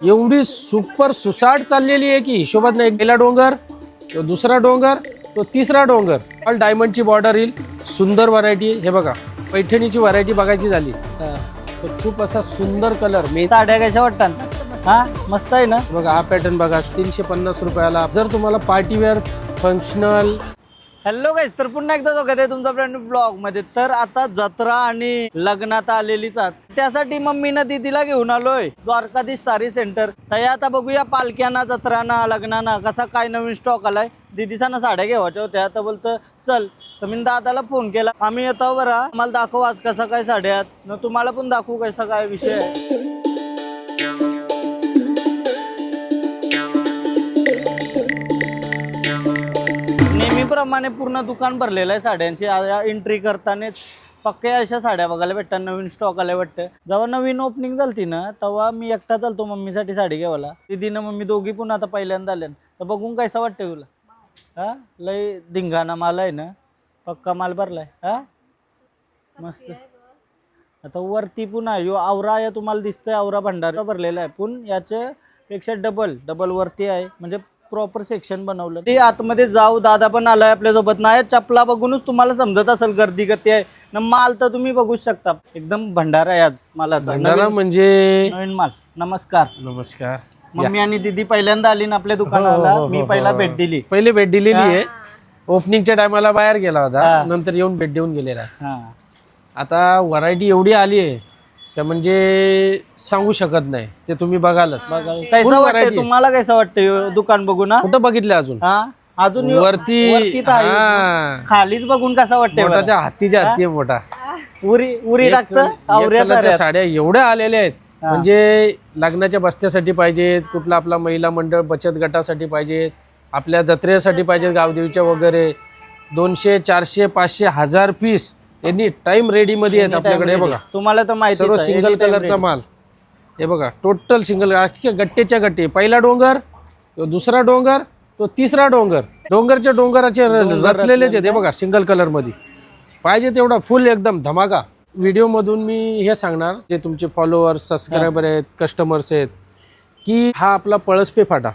एवढी सुपर सुसाट चाललेली आहे की हिशोबात नाही. पहिला डोंगर, तो दुसरा डोंगर, तो तिसरा डोंगर. ऑल डायमंडची बॉर्डर येईल. सुंदर व्हरायटी. हे बघा पैठणीची व्हरायटी बघायची झाली तर खूप असा सुंदर कलर. मी साड्या कशा वाटतात? हा मस्त आहे ना. बघा हा पॅटर्न बघा 350 रुपयाला. जर तुम्हाला पार्टीवेअर फंक्शनल. हॅलो गाईस, तर पुन्हा एकदा स्वागत आहे तुमचा ब्रँड ब्लॉग मध्ये. तर आता जत्रा आणि लग्नात आलेलीच आहात, त्यासाठी मम्मीनं दीदीला घेऊन आलोय द्वारकाधीश साडी सेंटर. तर आता बघूया पालख्यांना, जत्रांना, लग्नांना कसा काय नवीन स्टॉक आलाय. दीदीसांना साड्या घेवायच्या होत्या तर बोलतं चल. तर मी दादाला फोन केला, आम्ही येतो बरं, आम्हाला दाखव आज कसा काय साड्या आहेत, न तुम्हाला पण दाखवू कसा काय विषय आहे. नेहमीप्रमाणे पूर्ण दुकान भरलेलं आहे साड्यांची. एंट्री करतानाच पक्क्या अशा साड्या बघायला भेटतात. नवीन स्टॉक आले वाटतं. जेव्हा नवीन ओपनिंग झालती ना तेव्हा मी एकटा चालतो मम्मीसाठी साडी घ्यावाला. दीदीनं मम्मी दोघी पण आता पहिल्यांदा आल्या. तर बघून कैसा वाटतं तुला? हा लय धिंगाणा माल आहे ना, पक्का माल भरलाय. हा मस्त. आता वरती पुन्हा यो आवरा या तुम्हाला दिसतंय, आवरा भंडारा भरलेला आहे. पण याच्या पेक्षा डबल वरती आहे, म्हणजे प्रॉपर सेक्शन बनवलं. ते आतमध्ये जाऊ. दादा पण आलाय आपल्यासोबत. नाही चपला बघूनच तुम्हाला समजत असेल गर्दी गती आहे ना. माल तर तुम्ही बघूच शकता, एकदम भंडारा आहे आज मालाचा. भंडारा म्हणजे नवीन माल. नमस्कार. नमस्कार. मम्मी आणि दीदी पहिल्यांदा आली ना आपल्या दुकानाला. मी पहिला भेट दिली. पहिले भेट दिलेली आहे. ओपनिंगच्या टायमाला बाहेर गेला होता, नंतर येऊन भेट देऊन गेलेला. आता व्हरायटी एवढी आली आहे का म्हणजे सांगू शकत नाही. ते तुम्ही बघालच. कैसा वाटतंय तुम्हाला? कैसा वाटतंय दुकान बघून? कुठं बघितलं अजून? अजून वरती खालीच बघून कसा वाटतंय? मोठाच्या हातीच्या हाती आहे मोठा. उरी टाकतं. साड्या एवढ्या आलेल्या आहेत म्हणजे लग्नाच्या बस्त्यासाठी पाहिजेत, कुठला आपला महिला मंडळ बचत गटासाठी पाहिजेत, आपल्या जत्रेसाठी पाहिजेत, गावदेवीच्या वगैरे. 200, 400, 500, 1000 पीस एनी टाइम रेडी मध्ये आहेत आपल्याकडे. बघा तुम्हाला तर माहिती सर्व सिंगल कलरचा माल. हे बघा टोटल सिंगल गट्टेच्या गट्टे. पहिला डोंगर, तो दुसरा डोंगर, तो तिसरा डोंगर. डोंगरच्या डोंगराचे रचलेलेच आहेत. हे बघा सिंगल कलर मध्ये पाहिजे तेवढा फुल एकदम धमाका. व्हिडिओ मधून मी हे सांगणार, जे तुमचे फॉलोअर्स, सबस्क्रायबर आहेत, कस्टमर्स आहेत, की हा आपला पळसपे फाटा.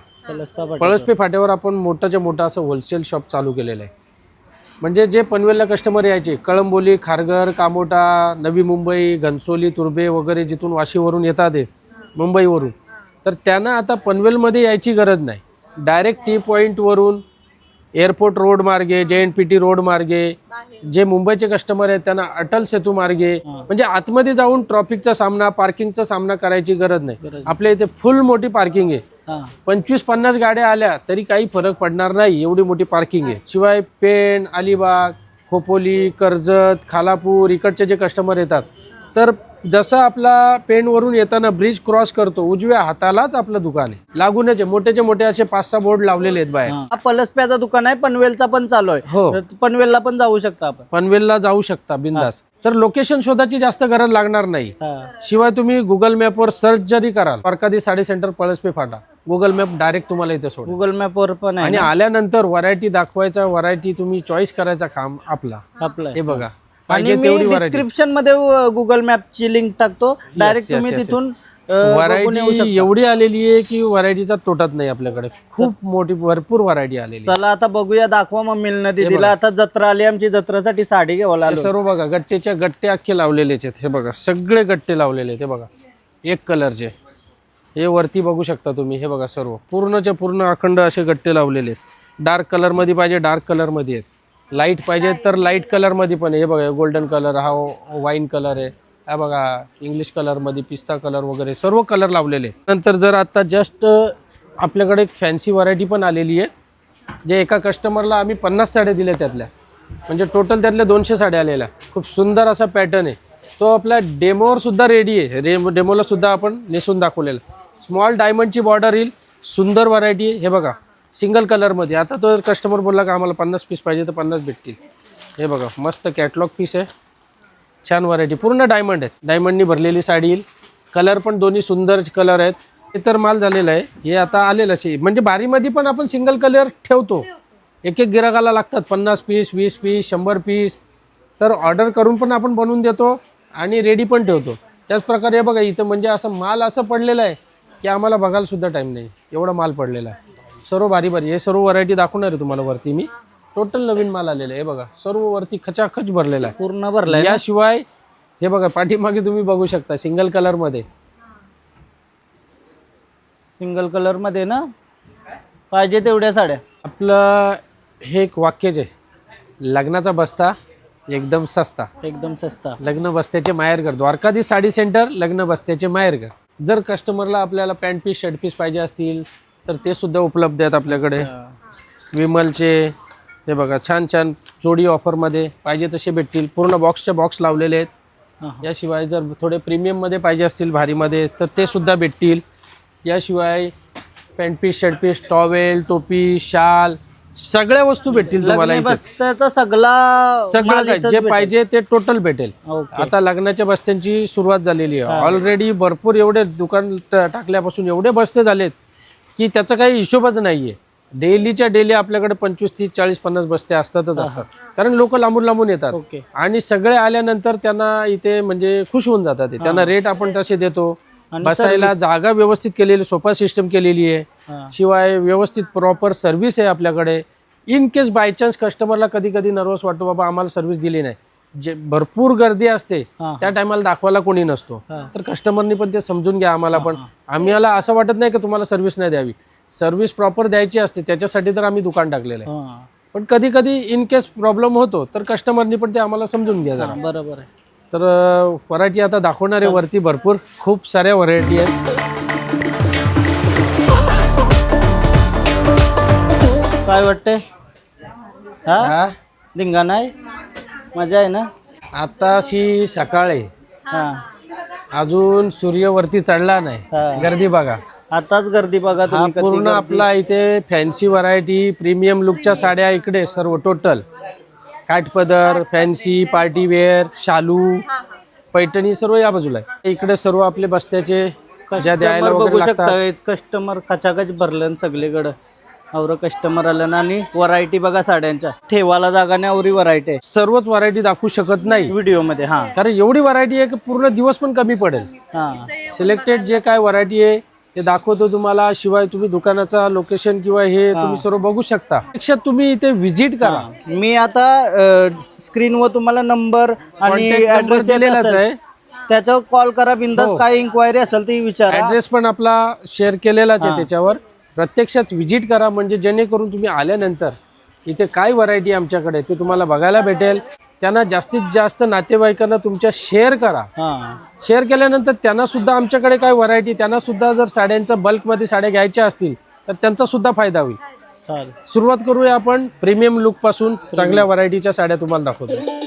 पळसपे फाट्यावर आपण मोठाच्या मोठा असं होलसेल शॉप चालू केलेलं आहे. म्हणजे जे पनवेलला कस्टमर यायचे, कळंबोली, खारघर, कामोठा, नवी मुंबई, घनसोली, तुर्भे वगैरे जिथून वाशीवरून येतात ते मुंबईवरून, तर त्यांना आता पनवेलमध्ये यायची गरज नाही. डायरेक्ट टी पॉईंटवरून एअरपोर्ट रोड मार्गे, JNPT रोड मार्गे, जे मुंबईचे कस्टमर आहेत त्यांना अटल सेतू मार्गे, म्हणजे आतमध्ये जाऊन ट्रॉफिकचा सामना, पार्किंगचा सामना करायची गरज नाही. आपल्या इथे फुल मोठी पार्किंग आहे. 25-50 गाड्या आल्या तरी काही फरक पडणार नाही, एवढी मोठी पार्किंग आहे. शिवाय पेण, अलिबाग, खोपोली, कर्जत, खालापूर इकडचे जे कस्टमर येतात, तर जसं आपला पेणवरून येताना ब्रिज क्रॉस करतो उजव्या हातालाच आपलं दुकान आहे. लागूनच मोठेचे मोठे असे 5-6 बोर्ड लावलेले आहेत बाहेर. हा पलसप्याचा दुकान आहे, पनवेलचा पण चालू आहे. हो, पनवेलला पण जाऊ शकता आपण. पनवेलला जाऊ शकता बिंदास. तर लोकेशन शोधाची जास्त गरज लागणार नाही. शिवाय तुम्ही गुगल मॅपवर सर्च जरी कराल, द्वारकाधीश साडी सेंटर पळसपे फाटा, गुगल मॅप डायरेक्ट तुम्हाला इथे सोड. गुगल मॅपवर पण आहे. आणि आल्यानंतर व्हरायटी दाखवायचा, व्हरायटी तुम्ही चॉईस करायचा काम आपलं. हे बघा आणि मी डिस्क्रिप्शन मध्ये गुगल मॅपची लिंक टाकतो. डायरेक्ट तुम्ही तिथून व्हरायटी एवढी आलेली आहे की व्हरायटीचा तोटात नाही आपल्याकडे. खूप मोठी भरपूर व्हरायटी आलेली. चला आता बघूया, दाखवा मम्मीला दीदीला. आता जत्रा आली आमची, जत्रेसाठी साडी घ्यावं. सर्व बघा गट्टेच्या गट्टे अख्खे लावलेलेच आहेत. हे बघा सगळे गट्टे लावलेले आहेत. हे बघा एक कलरचे, हे वरती बघू शकता तुम्ही. हे बघा सर्व पूर्णच्या पूर्ण अखंड असे गट्टे लावलेले आहेत. डार्क कलर मध्ये पाहिजे डार्क कलर मध्ये आहेत, लाईट पाहिजे तर लाईट कलर मध्ये पण आहे. हे बघा गोल्डन कलर, हा वाईन कलर आहे, हा बघा इंग्लिश कलर मध्ये पिस्ता कलर वगैरे सर्व कलर लावलेले. नंतर जर आता जस्ट आपल्याकडे एक फॅन्सी व्हरायटी पण आलेली आहे, जे एका कस्टमरला आम्ही 50 साड्या दिल्या त्यातल्या, म्हणजे टोटल त्यातल्या 200 साड्या आलेल्या. खूप सुंदर असा पॅटर्न आहे. तो आपल्या डेमोवर सुद्धा रेडी आहे. डेमोला सुद्धा आपण नेसून दाखवलेला. स्मॉल डायमंडची बॉर्डर येईल, सुंदर व्हरायटी आहे. हे बघा सिंगल कलरमध्ये. आता तो कस्टमर बोलला का आम्हाला 50 पीस पाहिजे तर 50 भेटतील. हे बघा मस्त कॅटलॉग पीस आहे, छान व्हरायटी. पूर्ण डायमंड आहे, डायमंडनी भरलेली साडी येईल. कलर पण दोन्ही सुंदर कलर आहेत. हे तर माल झालेला आहे. हे आता आलेलं असे, म्हणजे बारीमध्ये पण आपण सिंगल कलर ठेवतो. एक गिराकाला लागतात 50 पीस, 20 पीस, 100 पीस. तर ऑर्डर करून पण आपण बनवून देतो आणि रेडी पण ठेवतो. त्याच प्रकारे बघा इथं म्हणजे असं माल असं पडलेलं आहे की आम्हाला बघायला सुद्धा टाईम नाही, एवढा माल पडलेला आहे. सर्व भारी भारी, हे सर्व व्हरायटी दाखवणार आहे तुम्हाला वरती मी. टोटल नवीन माल आलेला आहे. हे बघा सर्व वरती खचाखच भरलेला आहे, पूर्ण भरलाय. याशिवाय हे बघा पाठीमागे तुम्ही बघू शकता सिंगल कलर मध्ये, सिंगल कलर मध्ये ना, पाहिजे तेवढ्या साड्या. आपलं हे एक वाक्यच आहे, लग्नाचा बस्ता एकदम सस्ता. एकदम सस्ता. लग्न बस्त्याचे माहेरघर, द्वारकाधीश साडी सेंटर, लग्न बस्त्याचे माहेरघर. जर कस्टमरला आपल्याला पॅन्ट पीस शर्ट पीस पाहिजे असतील तर ते सुद्धा उपलब्ध आहेत आपल्याकडे. विमलचे हे बघा छान छान जोडी ऑफरमध्ये पाहिजे तसे भेटतील. पूर्ण बॉक्सच्या बॉक्स लावलेले आहेत. याशिवाय जर थोडे प्रीमियममध्ये पाहिजे असतील भारीमध्ये तर ते सुद्धा भेटतील. याशिवाय pant piece shirt piece, towel, टोपी, शाल सगळ्या वस्तू भेटतील तुम्हाला इथे. बस्त्याचा सगळं काय जे पाहिजे ते टोटल भेटेल. ओके. आता लग्नाच्या बस्त्यांची सुरुवात झालेली आहे. ऑलरेडी भरपूर एवढे दुकान टाकल्यापासून एवढे बस्ते झालेत की त्याचा काही हिशोबच नाहीये. डेलीच्या डेली आपल्याकडे 25, 30, 40, 50 बस्ते असतातच असतात, कारण लोक लांबून लांबून येतात. ओके. आणि सगळे आल्यानंतर त्यांना इथे म्हणजे खुश होऊन जातात. त्यांना रेट आपण तसे देतो. बसायला जागा व्यवस्थित केलेली, सोफा सिस्टम केलेली आहे. शिवाय व्यवस्थित प्रॉपर सर्व्हिस आहे आपल्याकडे. इन केस बाय चान्स कस्टमरला कधी कधी नर्वस वाटतो, बाबा आम्हाला सर्व्हिस दिली नाही, जे भरपूर गर्दी असते त्या टायमाला दाखवायला कोणी नसतो, तर कस्टमरनी पण ते समजून घ्या. आम्हाला पण, आम्हाला असं वाटत नाही की तुम्हाला सर्व्हिस नाही द्यावी, सर्व्हिस प्रॉपर द्यायची असते, त्याच्यासाठी तर आम्ही दुकान टाकलेलं आहे. पण कधी कधी इन केस प्रॉब्लेम होतो तर कस्टमरनी पण ते आम्हाला समजून घ्या जरा. बरोबर आहे. तर व्हरायटी आता दाखवणार आहे वरती, भरपूर खूप साऱ्या व्हरायटी आहेत. काय वाटतंय? हा धिंगाणा आहे, मजा आहे ना. आताशी सकाळ आहे, हा अजून सूर्य वरती चढला नाही. गर्दी बघा, आताच गर्दी बघा हा तुम्ही. पूर्ण आपला इथे फॅन्सी व्हरायटी, प्रीमियम लुकच्या साड्या इकडे सर्व टोटल. काठपदर, फॅन्सी, पार्टी वेअर, शालू, पैठणी सर्व या बाजूला आहे. इकडे सर्व आपले बस्त्याचे ज्या द्यायला बघू वगैरे शकता. लागतात. कस्टमर खचाखच भरलं सगळीकडं. और कस्टमर आलं ना. आणि व्हरायटी बघा साड्यांच्या, ठेवायला जागा नाही, एवढी व्हरायटी आहे. सर्वच व्हरायटी दाखवू शकत नाही व्हिडिओ मध्ये. हा कारण एवढी व्हरायटी आहे की पूर्ण दिवस पण कमी पडेल. हा सिलेक्टेड जे काय व्हरायटी आहे ते दाखवतो तुम्हाला. शिवाय तुम्ही दुकानाचा लोकेशन किंवा हे तुम्ही सर्व बघू शकता. पेक्षा तुम्ही इथे व्हिजिट करा. मी आता स्क्रीनवर तुम्हाला नंबर आणि ऍड्रेस दिलेलाच आहे, त्याच्यावर कॉल करा बिंदास. काय इन्क्वायरी असेल ती विचारा. ऍड्रेस पण आपला शेअर केलेलाच आहे त्याच्यावर. प्रत्यक्षात व्हिजिट करा, म्हणजे जेणेकरून तुम्ही आल्यानंतर इथे काय व्हरायटी आमच्याकडे ते तुम्हाला बघायला भेटेल. त्यांना जास्तीत जास्त नातेवाईकांना तुमच्या शेअर करा. शेअर केल्यानंतर त्यांना सुद्धा आमच्याकडे काय व्हरायटी, त्यांना सुद्धा जर साड्यांचा बल्कमध्ये साड्या घ्यायच्या असतील तर त्यांचा सुद्धा फायदा होईल. सुरुवात करूया आपण प्रीमियम लुक पासून. चांगल्या व्हरायटीच्या साड्या तुम्हाला दाखवतो.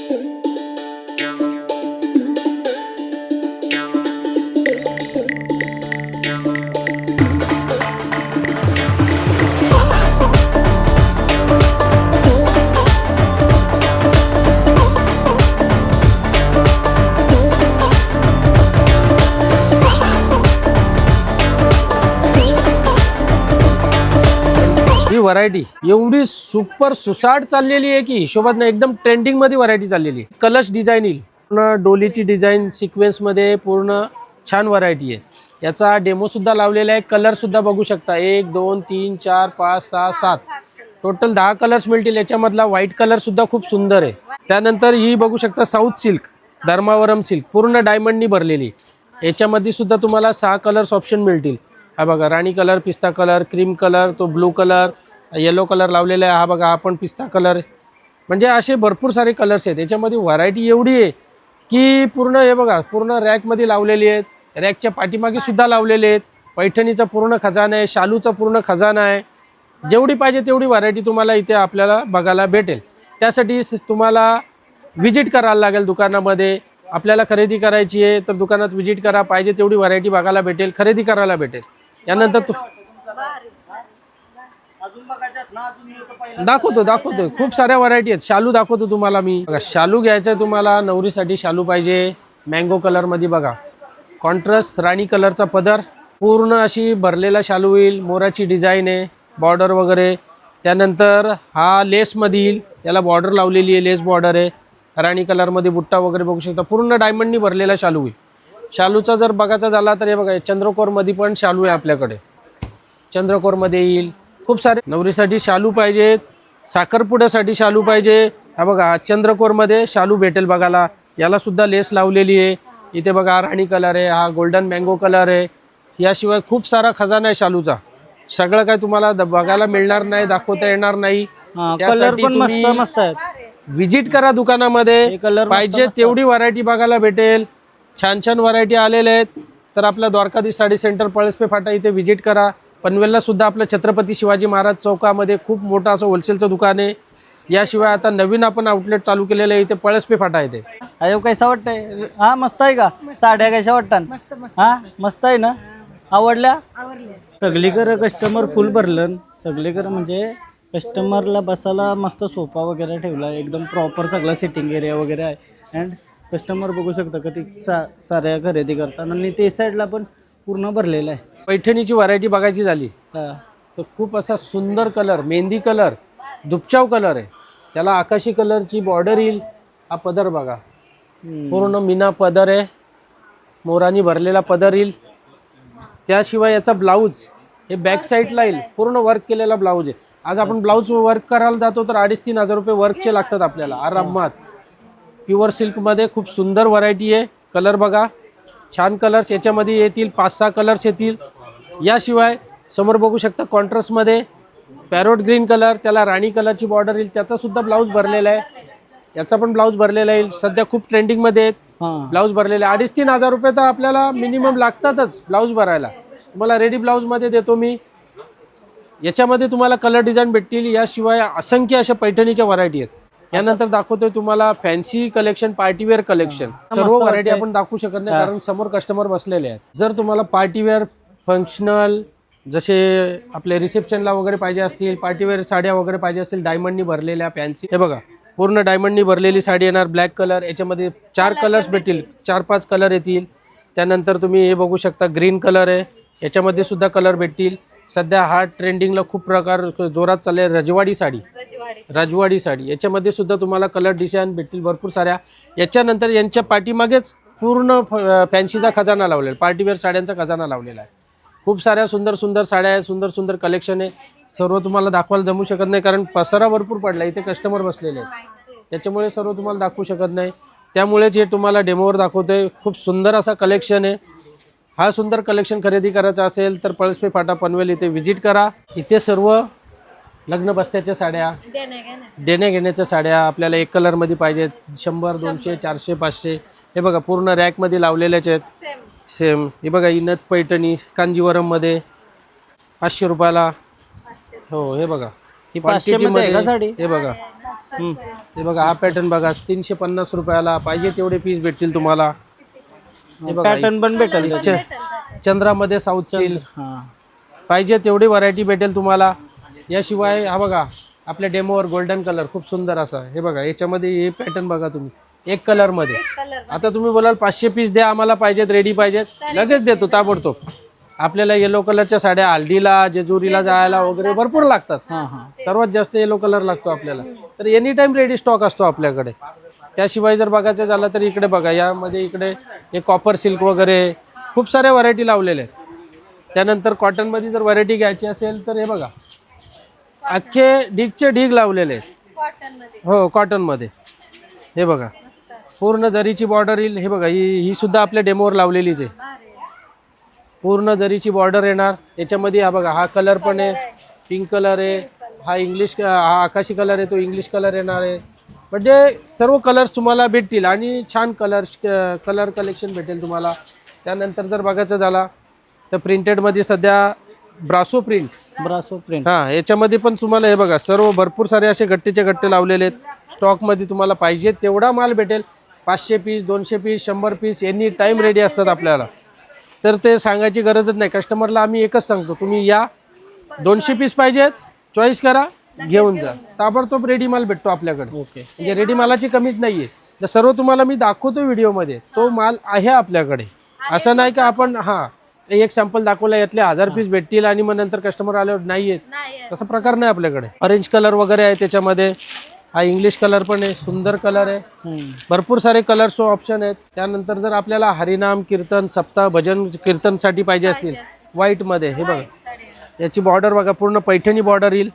ही व्हरायटी एवढी सुपर सुसाट चाललेली आहे की हिशोबात नाही. एकदम ट्रेंडिंग मध्ये व्हरायटी चाललेली आहे. कलश डिझाईन येईल, पूर्ण डोलीची डिझाईन सिक्वेन्स मध्ये पूर्ण छान व्हरायटी आहे. याचा डेमो सुद्धा लावलेला आहे. कलर सुद्धा बघू शकता. 1, 2, 3, 4, 5, 6, 7 टोटल 10 कलर्स मिळतील. याच्यामधला व्हाईट कलर सुद्धा खूप सुंदर आहे. त्यानंतर ही बघू शकता साऊथ सिल्क, धर्मावरम सिल्क, पूर्ण डायमंडनी भरलेली. याच्यामध्ये सुद्धा तुम्हाला 6 कलर्स ऑप्शन मिळतील. हा बघा राणी कलर, पिस्ता कलर, क्रीम कलर, तो ब्लू कलर, येलो कलर लावलेला आहे. हा बघा हा पण पिस्ता कलर. म्हणजे असे भरपूर सारे कलर्स आहेत. याच्यामध्ये व्हरायटी एवढी आहे की पूर्ण हे बघा पूर्ण रॅकमध्ये लावलेली आहेत. रॅकच्या पाठीमागे सुद्धा लावलेले आहेत. पैठणीचा पूर्ण खजाना आहे, शालूचा पूर्ण खजाना आहे. जेवढी पाहिजे तेवढी व्हरायटी तुम्हाला इथे आपल्याला बघायला भेटेल. त्यासाठी तुम्हाला व्हिजिट करायला लागेल दुकानामध्ये. आपल्याला खरेदी करायची आहे तर दुकानात व्हिजिट करा. पाहिजे तेवढी व्हरायटी बघायला भेटेल, खरेदी करायला भेटेल. यानंतर दाखवतो खूप साऱ्या व्हरायटी आहेत. शालू दाखवतो तुम्हाला मी. बघा शालू घ्यायचा आहे तुम्हाला, नवरीसाठी शालू पाहिजे मँगो कलर मध्ये. बघा कॉन्ट्रास्ट राणी कलरचा पदर, पूर्ण अशी भरलेला शालू येईल. मोराची डिझाईन आहे, बॉर्डर वगैरे. त्यानंतर हा लेस मध्ये येईल, त्याला बॉर्डर लावलेली आहे, लेस बॉर्डर आहे. राणी कलर मध्ये बुट्टा वगैरे बघू शकता. पूर्ण डायमंडनी भरलेला शालू होईल. शालूचा जर बघायचा झाला तर हे बघा चंद्रकोरमध्ये पण शालू आहे आपल्याकडे, चंद्रकोरमध्ये येईल. खूप सारे नवरीसाठी शालू पाहिजेत, साखरपुड्यासाठी शालू पाहिजे. हा बघा चंद्रकोरमध्ये शालू भेटेल बघायला. याला सुद्धा लेस लावलेली आहे. इथे बघा राणी कलर आहे, हा गोल्डन मँगो कलर आहे. याशिवाय खूप सारा खजाना आहे शालूचा. सगळं काय तुम्हाला बघायला मिळणार नाही, दाखवता येणार नाही. कलर पण मस्त मस्त आहेत. विजिट करा दुकानामध्ये, कलर पाहिजे तेवढी व्हरायटी बघायला भेटेल. छान छान व्हरायटी आलेल्या आहेत. तर आपल्या द्वारकाधीश साडी सेंटर पळसपे फाटा इथे विजिट करा. पनवेलला सुद्धा आपलं छत्रपती शिवाजी महाराज चौकामध्ये खूप मोठं असं होलसेलचं दुकान आहे. याशिवाय आता नवीन आपण आउटलेट चालू केलेलं आहे इथे पळसपे फाटा इथे. अयो कैसा वाटतंय? हा मस्त आहे का? साड्या कशा वाटतात? हा मस्त आहे ना? आवडल्या? सगळीकडे कस्टमर फुल भरलं. सगळीकडे म्हणजे कस्टमरला बसायला मस्त सोफा वगैरे ठेवला, एकदम प्रॉपर सगळा सिटिंग एरिया वगैरे आहे. अँड कस्टमर बघू शकता का ती साऱ्या खरेदी करतात. आणि ते साईडला पण पूर्ण भरलेलं आहे. पैठणीची व्हरायटी बघायची झाली हा. तर खूप असा सुंदर कलर, मेहंदी कलर, दुपचाव कलर आहे. त्याला आकाशी कलरची बॉर्डर येईल. हा पदर बघा, पूर्ण मीना पदर आहे, मोरानी भरलेला पदर येईल. त्याशिवाय याचा ब्लाऊज हे बॅक साईडला येईल, पूर्ण वर्क केलेला ब्लाऊज आहे. आज आपण ब्लाऊज वर्क करायला जातो तर 2,500-3,000 रुपये वर्कचे लागतात आपल्याला आरामात. प्युअर सिल्कमध्ये खूप सुंदर व्हरायटी आहे. कलर बघा, छान कलर्स याच्यामध्ये येतील, 5-6 कलर्स येतील. याशिवाय समोर बघू शकता कॉन्ट्रास्टमध्ये पॅरोट ग्रीन कलर, त्याला राणी कलरची बॉर्डर येईल. त्याचा सुद्धा ब्लाऊज भरलेला आहे. याचा पण ब्लाऊज भरलेला येईल. सध्या खूप ट्रेंडिंगमध्ये आहेत ब्लाऊज भरलेले. 2,500-3,000 रुपये तर आपल्याला मिनिमम लागतातच ब्लाऊज भरायला. तुम्हाला रेडी ब्लाऊजमध्ये देतो मी. याच्यामध्ये तुम्हाला कलर डिझाईन भेटतील. याशिवाय असंख्य अशा पैठणीच्या व्हरायटी आहेत. यानंतर दाखवतोय तुम्हाला फॅन्सी कलेक्शन, पार्टीवेअर कलेक्शन. सर्व व्हरायटी आपण दाखवू शकत नाही कारण समोर कस्टमर बसलेले आहेत. जर तुम्हाला पार्टीवेअर, फंक्शनल, जसे आपले रिसेप्शनला वगैरे पाहिजे असतील, पार्टीवेअर साड्या वगैरे पाहिजे असतील डायमंडनी भरलेल्या फॅन्सी, हे बघा पूर्ण डायमंडनी भरलेली साडी येणार. ब्लॅक कलर, याच्यामध्ये 4 कलर्स भेटतील, 4-5 कलर येतील. त्यानंतर तुम्ही हे बघू शकता ग्रीन कलर आहे, याच्यामध्ये सुद्धा कलर भेटतील. सध्या हा ट्रेंडिंगला खूप प्रकार जोरात चालले. रजवाडी साडी, राजवाडी साडी, याच्यामध्ये सुद्धा तुम्हाला कलर डिझाईन भेटतील भरपूर साऱ्या. याच्यानंतर यांच्या पाठीमागेच पूर्ण फॅन्सीचा खजाना लावलेला, पार्टीवेअर साड्यांचा खजाना लावलेला आहे. खूप साऱ्या सुंदर सुंदर साड्या आहेत, सुंदर सुंदर कलेक्शन आहे. सर्व तुम्हाला दाखवायला जमू शकत नाही कारण पसारा भरपूर पडला, इथे कस्टमर बसलेले आहेत. त्याच्यामुळे सर्व तुम्हाला दाखवू शकत नाही. त्यामुळेच हे तुम्हाला डेमोवर दाखवतोय. खूप सुंदर असा कलेक्शन आहे. हा सुंदर कलेक्शन खरेदी करायचा असेल तर पळसपे फाटा पनवेल इथे विजिट करा. इथे सर्व लग्न बस्त्याच्या साड्या, देण्या घेण्याच्या साड्या आपल्याला एक कलरमध्ये पाहिजेत. 100, 200, 400, 500 हे बघा पूर्ण रॅकमध्ये लावलेल्याच आहेत. सेम हे बघा ही नथ पैठणी कांजीवरममध्ये 500 रुपयाला. हो हे बघा ही 500 मध्ये साडी. हे बघा हे बघा हा पॅटर्न बघा 350 रुपयाला. पाहिजे तेवढे पीस भेटतील तुम्हाला. हे बघा पॅटर्न पण भेटेल. चंद्रामध्ये साऊथ सिल्क, पाहिजे तेवढी व्हरायटी भेटेल तुम्हाला. याशिवाय हा बघा आपल्या डेमोवर गोल्डन कलर खूप सुंदर असा. हे बघा याच्यामध्ये हे पॅटर्न बघा तुम्ही एक कलर मध्ये. आता तुम्ही बोलाल 500 पीस द्या आम्हाला, पाहिजेत रेडी पाहिजेत, लगेच देतो ताबडतोब. आपल्याला येलो कलरच्या साड्या हल्दीला, जेजुरीला जायला वगैरे भरपूर लागतात. सर्वात जास्त येलो कलर लागतो आपल्याला. तर एनी टाइम रेडी स्टॉक असतो आपल्याकडे. त्याशिवाय जर बघायचं झालं तर इकडे बघा, यामध्ये इकडे एक कॉपर सिल्क वगैरे खूप साऱ्या व्हरायटी लावलेल्या आहेत. त्यानंतर कॉटनमध्ये जर व्हरायटी घ्यायची असेल तर हे बघा अख्खे ढीगचे ढीग लावलेले आहेत. हो कॉटनमध्ये हे बघा पूर्ण जरीची बॉर्डर येईल. हे बघा ही सुद्धा आपल्या डेमोवर लावलेलीच आहे. पूर्ण जरीची बॉर्डर येणार. याच्यामध्ये हा बघा हा कलर पण आहे, पिंक कलर आहे, हा हा आकाशी कलर आहे, तो इंग्लिश कलर येणार आहे. म्हणजे सर्व कलर्स तुम्हाला भेटतील आणि छान कलर कलेक्शन भेटेल तुम्हाला. त्यानंतर जर बघायचं झाला तर प्रिंटेडमध्ये सध्या ब्रासो प्रिंट, हां याच्यामध्ये पण तुम्हाला हे बघा सर्व भरपूर सारे असे गट्टेचे गट्टे लावलेले आहेत. स्टॉकमध्ये तुम्हाला पाहिजे तेवढा माल भेटेल. 500 piece, 200 piece, 100 piece any time ready असतात आपल्याला. तर ते सांगायची गरजच नाही. कस्टमरला आम्ही एकच सांगतो, तुम्ही या, 200 पीस पाहिजेत चॉईस करा, घेऊन जा. ताबडतोब रेडी माल भेटतो आपल्याकडे. ओके, म्हणजे रेडी मालाची कमीच नाही आहे. सर्व तुम्हाला मी दाखवतो व्हिडिओमध्ये, तो माल आहे आपल्याकडे. असं नाही का आपण एक सॅम्पल दाखवला यातले 1000 पीस भेटतील आणि मग नंतर कस्टमर आल्यावर नाही येत, तसा प्रकार नाही आपल्याकडे. ऑरेंज कलर वगैरे आहे त्याच्यामध्ये. हा इंग्लिश कलर पण आहे, सुंदर कलर आहे. भरपूर सारे कलर्स ऑप्शन आहेत. त्यानंतर जर आपल्याला हरिनाम कीर्तन सप्ताह भजन कीर्तनसाठी पाहिजे असतील व्हाईट मध्ये, हे बघा याची बॉर्डर बघा, पूर्ण पैठणी बॉर्डर येईल.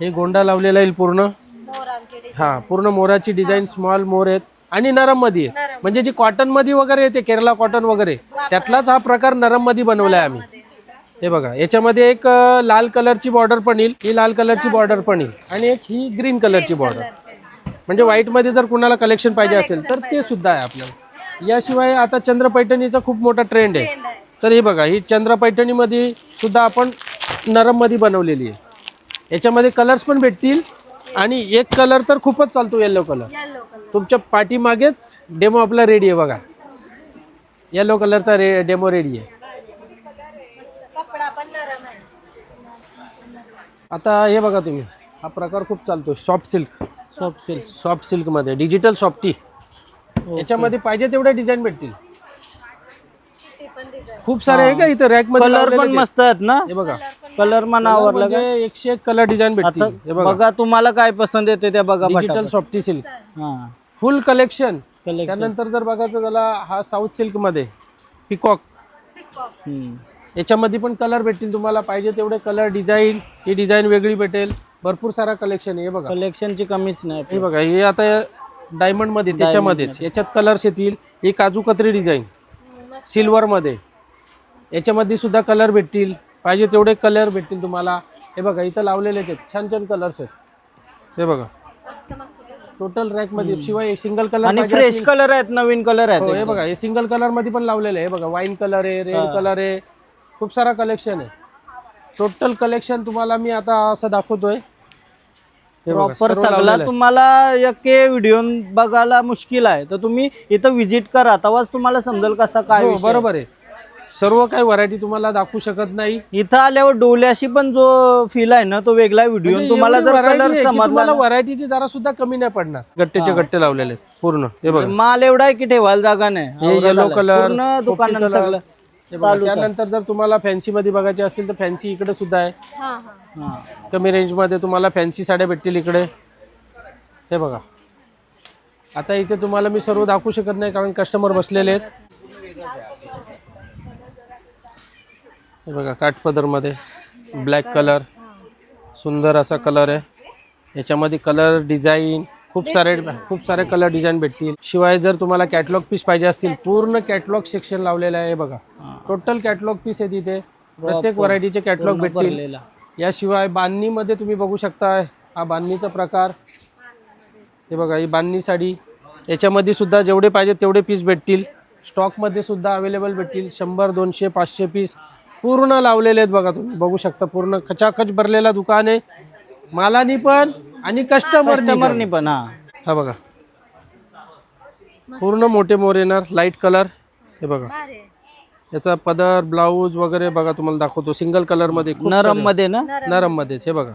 हे गोंडा लावलेला येईल पूर्ण. हा पूर्ण मोराची डिझाईन, स्मॉल मोर आहेत आणि नरम मध्ये आहे. म्हणजे जी कॉटन मध्ये वगैरे येते, केरला कॉटन वगैरे, त्यातलाच हा प्रकार नरम मध्ये बनवलाय आम्ही. हे बघा याच्यामध्ये एक लाल कलरची बॉर्डर पण येईल, ही लाल कलरची बॉर्डर पण येईल आणि एक ही ग्रीन कलरची बॉर्डर. म्हणजे व्हाईट मध्ये जर कुणाला कलेक्शन पाहिजे असेल तर ते सुद्धा आहे आपल्याला. याशिवाय आता चंद्र पैठणीचा खूप मोठा ट्रेंड आहे. तर हे बघा, ही चंद्र पैठणी मध्ये सुद्धा आपण नरम मध्ये बनवलेली आहे. याच्यामध्ये कलर्स पण भेटतील आणि एक कलर तर खूपच चालतो, येलो कलर. तुमच्या पाठीमागेच डेमो आपला रेडी आहे बघा, येलो कलरचा डेमो रेडी आहे. आता हे बघा तुम्ही, हा प्रकार खूप चालतो, सॉफ्ट सिल्क. सॉफ्ट सिल्क मध्ये डिजिटल सॉफ्टी. याच्यामध्ये पाहिजे तेवढ्या डिझाईन भेटतील. खूप सारे आहे का इथं रॅक मध्ये. कलर पण मस्त आहेत ना, हे बघा कलर मला आवडला का. 101 कलर डिझाईन भेटतील. हे बघा तुम्हाला काय पसंत येते ते बघा. Digital softy silk full collection. त्यानंतर जर बघायचं झाला, हा साऊथ सिल्क मध्ये पिकॉक. याच्यामध्ये पण कलर भेटतील तुम्हाला पाहिजे तेवढे कलर, डिझाईन. ही डिझाईन वेगळी भेटेल. भरपूर सारा कलेक्शन आहे. हे बघा कलेक्शनची कमीच नाही. हे बघा, हे आता डायमंड मध्ये, त्याच्यामध्येच याच्यात कलर्स येतील. ही काजू कतरी डिझाईन सिल्वर मध्ये, याच्यामध्ये सुद्धा कलर भेटतील. पाहिजे तेवढे कलर भेटतील तुम्हाला. हे बघा इथं लावलेले आहेत, छान छान कलर्स आहेत. हे बघा टोटल रॅक मध्ये. शिवाय सिंगल कलर आणि फ्रेश कलर आहेत, नवीन कलर आहेत. हे बघा हे सिंगल कलर मध्ये पण लावलेले आहे. हे बघा वाईन कलर आहे, रेड कलर आहे, खूप सारा कलेक्शन आहे. टोटल कलेक्शन तुम्हाला मी आता असं दाखवतोय. प्रॉपर सगळा तुम्हाला एक व्हिडिओ बघायला मुश्किल आहे, तर तुम्ही इथं व्हिजिट करा, तेव्हाच तुम्हाला समजेल कसा काय विषय. बरोबर आहे. सर्व काही व्हरायटी तुम्हाला दाखवू शकत नाही. इथं आल्यावर डोल्याशी पण जो फील आहे ना, तो वेगळा व्हिडिओ. तुम्हाला जर कलर समजला, व्हरायटीची जरा सुद्धा कमी नाही पडणार. गट्टेचे गट्टे लावलेले पूर्ण. हे बघा माल एवढा आहे की ठेवायला जागा नाही. हे येलो कलर पूर्ण दुकानात सगळं चालू. त्यानंतर जर तुम्हाला फॅन्सी मध्ये बघायचे असतील तर फॅन्सी इकडे सुद्धा आहे. कमी रेंज मध्ये तुम्हाला फॅन्सी साड्या भेटतील इकडे. हे बघा आता इथे तुम्हाला मी सर्व दाखवू शकत नाही कारण कस्टमर बसलेले आहेत. हे बघा काठपदर मध्ये ब्लॅक कलर, सुंदर असा कलर आहे. याच्यामध्ये कलर डिझाईन खूप सारे कलर डिझाईन भेटतील. शिवाय जर तुम्हाला कॅटलॉग पीस पाहिजे असतील, पूर्ण कॅटलॉग सेक्शन लावलेलं आहे. बघा टोटल कॅटलॉग पीस आहे तिथे. प्रत्येक व्हरायटीचे कॅटलॉग भेटतील. याशिवाय बांधणीमध्ये तुम्ही बघू शकता, हा बांधणीचा प्रकार. हे बघा ही बांधणी साडी. याच्यामध्ये सुद्धा जेवढे पाहिजे तेवढे पीस भेटतील. स्टॉकमध्ये सुद्धा अवेलेबल भेटतील. 100, 200, 500 पीस पूर्ण लावलेले आहेत. बघा तुम्ही बघू शकता, पूर्ण खचाखच भरलेला दुकान आहे, मालानी पण आणि कस्टमरनी पण. हा बघा पूर्ण मोठे मोर येणार, लाईट कलर. हे बघा याचा पदर, ब्लाऊज वगैरे बघा तुम्हाला दाखवतो. सिंगल कलर मध्ये, नरम मध्ये ना, नरम मध्येच. हे बघा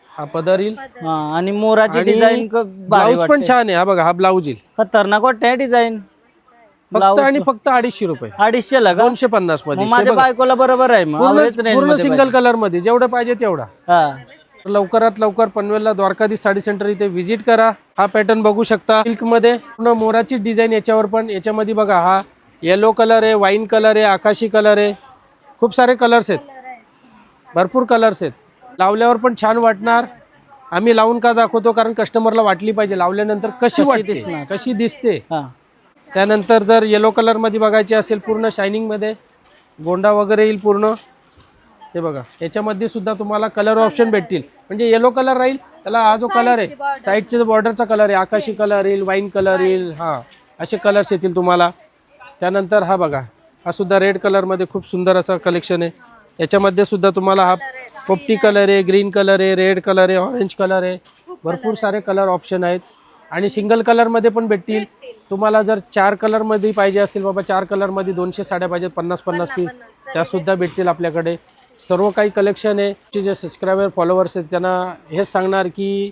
हा पदर येईल आणि मोराची डिझाईन ब्लाऊज पण छान आहे. हा बघा हा ब्लाऊज येईल. खतरनाक वाटतंय डिझाईन. फक्त आणि फक्त 250 रुपये. 250 ला 250 मध्ये. माझ्या बायकोला बरोबर आहे. पूर्ण सिंगल कलर मध्ये जेवढं पाहिजे तेवढा. लवकरात लवकर पनवेलला द्वारकाधीश साडी सेंटर इथे व्हिजिट करा. हा पॅटर्न बघू शकता सिल्क मध्ये, पूर्ण मोराची डिझाईन याच्यावर पण. याच्यामध्ये बघा हा येलो कलर आहे, वाईन कलर आहे, आकाशी कलर आहे, खूप सारे कलर्स आहेत, भरपूर कलर्स आहेत. लावल्यावर पण छान वाटणार. आम्ही लावून का दाखवतो, कारण कस्टमरला वाटली पाहिजे लावल्यानंतर कशी वाटते, कशी दिसते. त्यानंतर जर येलो कलर मध्ये बघायचे असेल, पूर्ण शायनिंग मध्ये गोंडा वगैरे येईल पूर्ण. हे बघा याच्यामध्ये सुद्धा तुम्हाला कलर ऑप्शन भेटतील. म्हणजे येलो कलर राहील, त्याला हा जो कलर आहे साईडचे बॉर्डरचा कलर आहे, आकाशी कलर येईल, वाईन कलर येईल, हा असे कलर्स येतील तुम्हाला. त्यानंतर हा बघा हा सुद्धा रेड कलर मध्ये खूप सुंदर असा कलेक्शन आहे. याच्यामध्ये सुद्धा तुम्हाला हा पोपटी कलर आहे, ग्रीन कलर आहे, रेड कलर आहे, ऑरेंज कलर आहे, भरपूर सारे कलर ऑप्शन आहेत. आणि सिंगल कलर मध्ये पण भेटतील तुम्हाला. जर 4 कलर मध्ये पाहिजे असतील, बाबा 4 कलर मध्ये 200 साड्या पाहिजेत, 50-50 पीस, त्या सुद्धा भेटतील आपल्याकडे. सर्व काही कलेक्शन आहे. जे सबस्क्रायबर फॉलोअर्स आहेत त्यांना हेच सांगणार की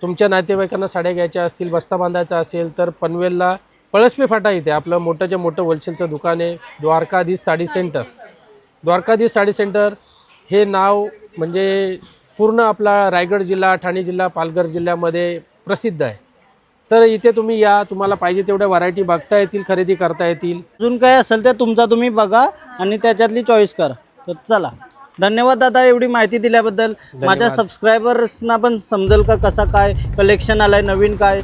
तुमच्या नातेवाईकांना साड्या घ्यायच्या असतील, बस्ता बांधायचा असेल तर पनवेलला पळसपे फाटा इथे आपलं मोठंच्या मोठं होलसेलचं दुकान आहे, द्वारकाधीश साडी सेंटर. द्वारकाधीश साडी सेंटर हे नाव म्हणजे पूर्ण आपला रायगड जिल्हा, ठाणे जिल्हा, पालघर जिल्ह्यामध्ये प्रसिद्ध आहे. तर इथे तुम्ही या, तुम्हाला पाहिजे तेवढ्या व्हरायटी बघता येतील, खरेदी करता येतील. अजून काय असेल ते तुमचा तुम्ही बघा आणि त्याच्यातली चॉईस करा. तर चला, धन्यवाद दादा एवढी माहिती दिल्याबद्दल. माझ्या सबस्क्रायबर्सना पण समजेल का कसं काय कलेक्शन आलंय, नवीन काय.